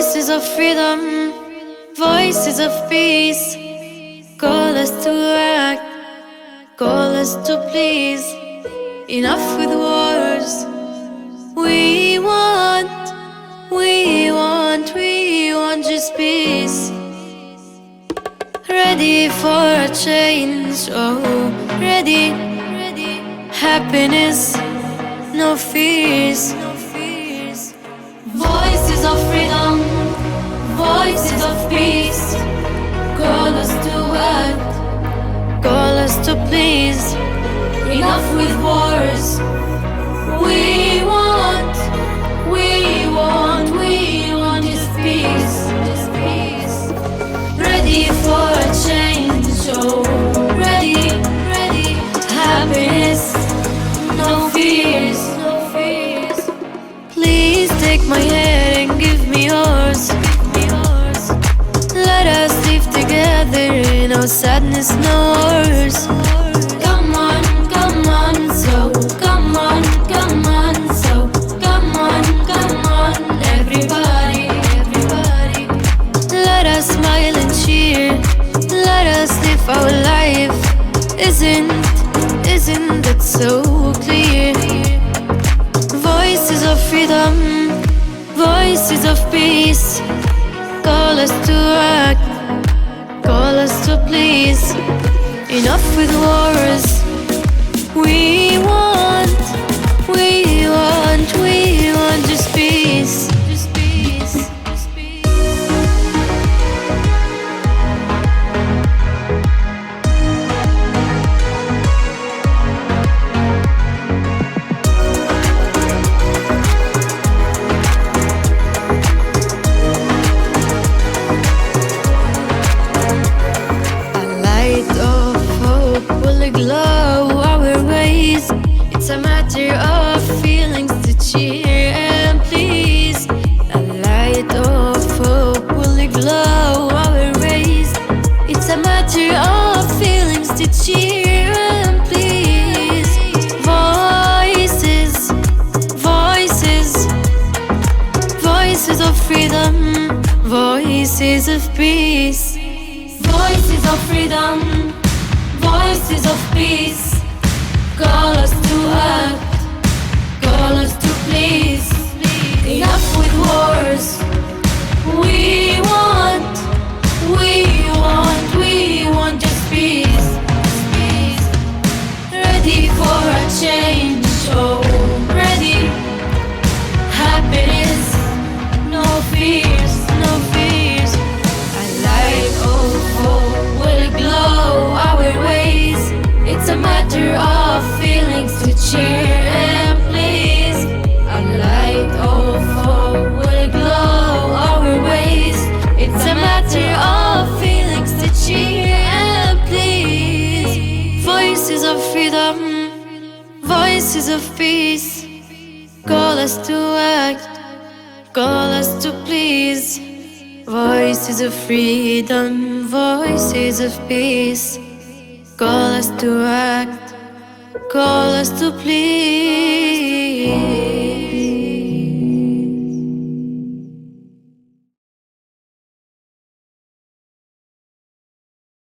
Voices of freedom, voices of peace, call us to act, call us to please. Enough with wars. We want, we want, we want just peace. Ready for a change, oh, ready. Happiness, no fears. Voices of freedom, voices of peace, call us to act, call us to please. Enough with wars. We want, we want, we want just peace. Ready for a change, oh, ready. Happiness, no fears. Please take my hand and give me yours. Let us live together, no sadness, no wars. Come on, so come on, so come on, everybody. Let us smile and cheer, let us live our life. Isn't that so clear? Voices of freedom, voices of peace, call us to act, call us to please. Enough with wars. We want, we want, we want just peace. Glow our ways. It's a matter of feelings to cheer and please. A light of hope will glow our ways. It's a matter of feelings to cheer and please. Voices, voices, voices of freedom, voices of peace. Voices of freedom, voices of peace, call us to act, call us to please. Enough with wars. We want, we want, we want just peace. Ready for a change, oh, ready. Happiness, no fears, no fears. A light of hope will glow our ways. It's a matter of feelings to cheer and please. A light of hope will glow our ways. It's a matter of feelings to cheer and please. Voices of freedom, voices of peace, call us to act, call us to please. Voices of freedom, voices of peace, call us to act, call us to please.